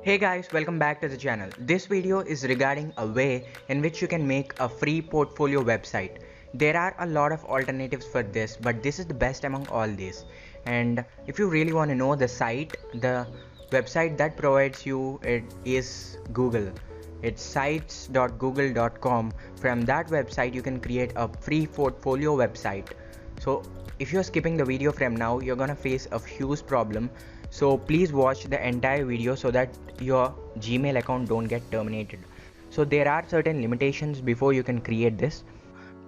Hey guys, welcome back to the channel. This video is regarding a way in which you can make a free portfolio website. There are a lot of alternatives for this, but this is the best among all these. And if you really want to know the website that provides you it is Google. It's sites.google.com. From that website you can create a free portfolio website. So if you're skipping the video from now, you're gonna face a huge problem. So please watch the entire video so that your Gmail account don't get terminated. So there are certain limitations before you can create this.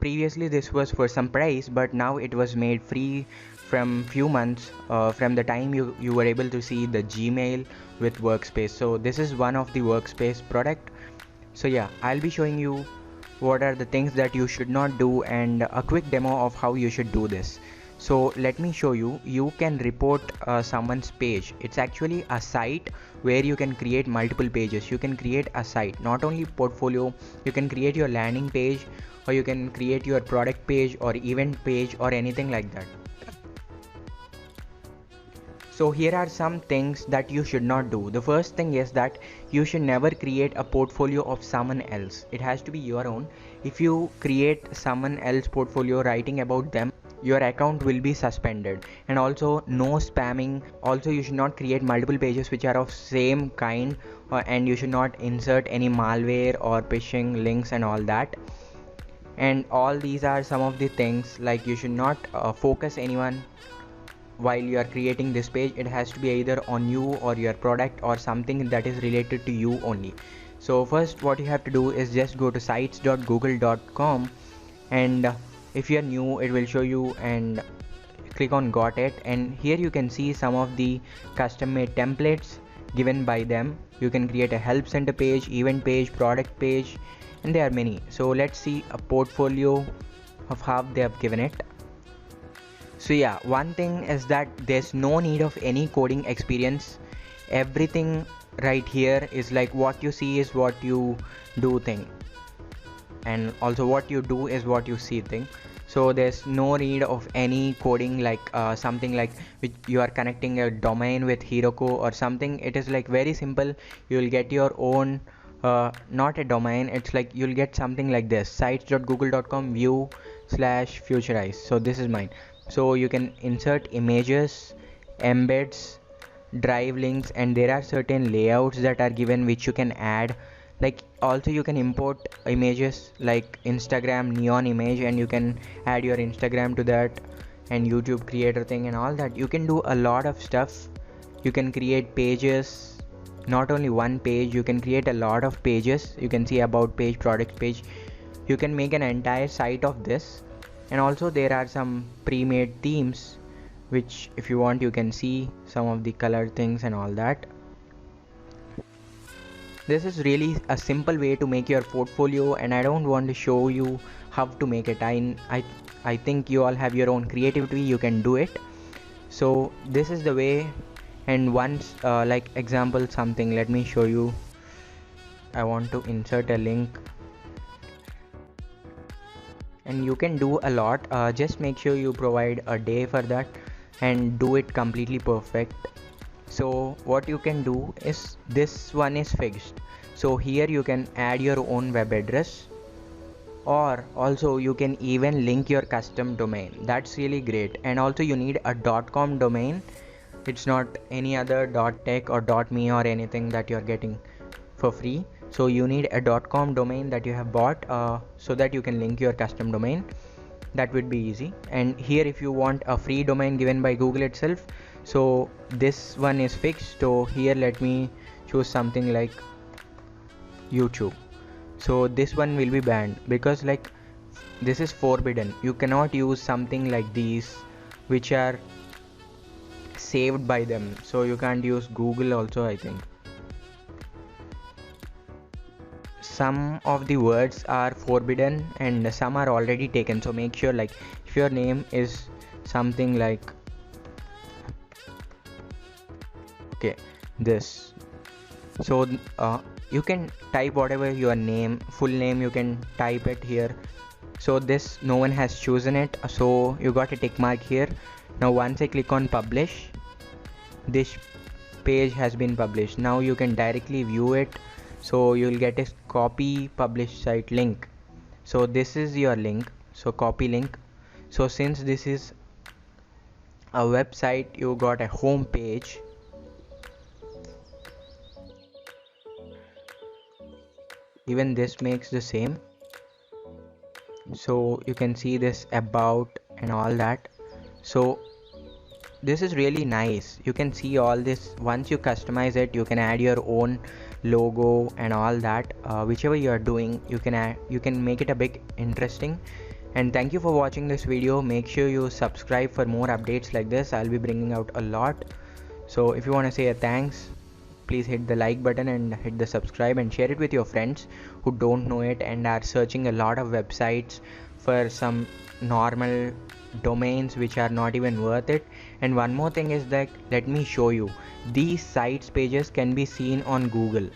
Previously this was for some price, but now it was made free from few months from the time you were able to see the Gmail with Workspace. So this is one of the Workspace product. So yeah, I'll be showing you what are the things that you should not do and a quick demo of how you should do this. So let me show you. You can report someone's page. It's actually a site where you can create multiple pages. You can create a site, not only portfolio, you can create your landing page, or you can create your product page or event page or anything like that. So here are some things that you should not do. The first thing is that you should never create a portfolio of someone else. It has to be your own. If you create someone else portfolio writing about them, your account will be suspended. And also no spamming. Also you should not create multiple pages which are of same kind, and you should not insert any malware or phishing links and all that. And all these are some of the things, like you should not focus anyone while you are creating this page. It has to be either on you or your product or something that is related to you only. So first what you have to do is just go to sites.google.com, and if you are new it will show you, and click on got it, and here you can see some of the custom made templates given by them. You can create a help center page, event page, product page, and there are many. So let's see a portfolio of how they have given it. So yeah, one thing is that there's no need of any coding experience. Everything right here is like what you see is what you do thing, and also what you do is what you see thing. So there's no need of any coding, like something like which you are connecting a domain with Heroku or something. It is like very simple. You'll get your own not a domain, it's like you'll get something like this: sites.google.com view/futurize. So this is mine. So you can insert images, embeds, drive links, and there are certain layouts that are given which you can add. Like also you can import images like Instagram neon image, and you can add your Instagram to that, and YouTube creator thing and all that. You can do a lot of stuff. You can create pages, not only one page, you can create a lot of pages. You can see about page, product page. You can make an entire site of this. And also there are some pre-made themes which if you want you can see some of the color things and all that. This is really a simple way to make your portfolio, and I don't want to show you how to make it. I think you all have your own creativity, you can do it. So this is the way. And once like example something, let me show you. I want to insert a link, and you can do a lot. Just make sure you provide a day for that and do it completely perfect. So what you can do is, this one is fixed, so here you can add your own web address, or also you can even link your custom domain. That's really great. And also you need a .com domain. It's not any other .tech or .me or anything that you're getting for free. So you need a .com domain that you have bought, so that you can link your custom domain. That would be easy. And here if you want a free domain given by Google itself, so this one is fixed. So here let me choose something like YouTube. So this one will be banned because like this is forbidden. You cannot use something like these which are saved by them. So you can't use Google also, I think. Some of the words are forbidden and some are already taken. So make sure, like if your name is something like okay this, so you can type whatever your name, full name, you can type it here. So this no one has chosen it, so you got a tick mark here. Now once I click on publish, this page has been published. Now you can directly view it, so you'll get a copy published site link. So this is your link, so copy link. So since this is a website, you got a home page. Even this makes the same, so you can see this about and all that. So this is really nice. You can see all this. Once you customize it, you can add your own logo and all that. Whichever you are doing, you can make it a bit interesting. And thank you for watching this video. Make sure you subscribe for more updates like this. I'll be bringing out a lot. So if you want to say a thanks, please hit the like button and hit the subscribe and share it with your friends who don't know it and are searching a lot of websites for some normal domains which are not even worth it. And one more thing is that, let me show you, these sites pages can be seen on Google.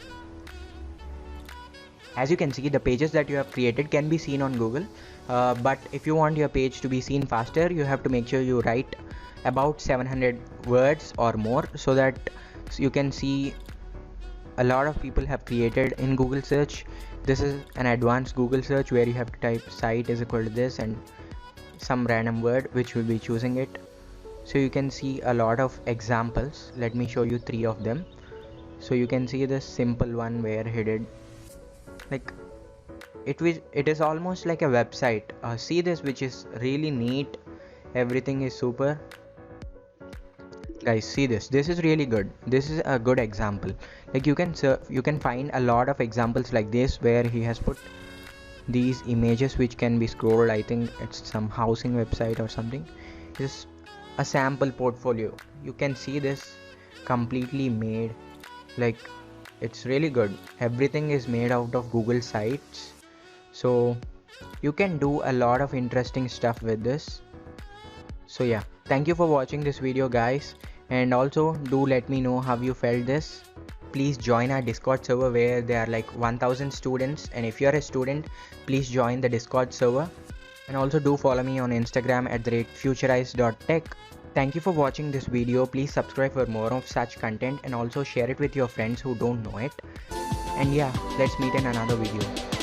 As you can see, the pages that you have created can be seen on Google, but if you want your page to be seen faster, you have to make sure you write about 700 words or more, so that you can see a lot of people have created in Google search. This is an advanced Google search where you have to type site is equal to this and some random word which will be choosing it. So you can see a lot of examples. Let me show you 3 of them. So you can see this simple one where he did, like, it is almost like a website. See this, which is really neat. Everything is super. Guys, see this is really good. This is a good example. Like, you can find a lot of examples like this where he has put these images which can be scrolled. I think it's some housing website or something. Just a sample portfolio. You can see this completely made, like, it's really good. Everything is made out of Google sites, so you can do a lot of interesting stuff with this. So yeah, thank you for watching this video, guys, and also do let me know how you felt this. Please join our Discord server where there are like 1000 students, and if you're a student, please join the Discord server. And also do follow me on Instagram at @futurize.tech. Thank you for watching this video. Please subscribe for more of such content and also share it with your friends who don't know it. And yeah, let's meet in another video.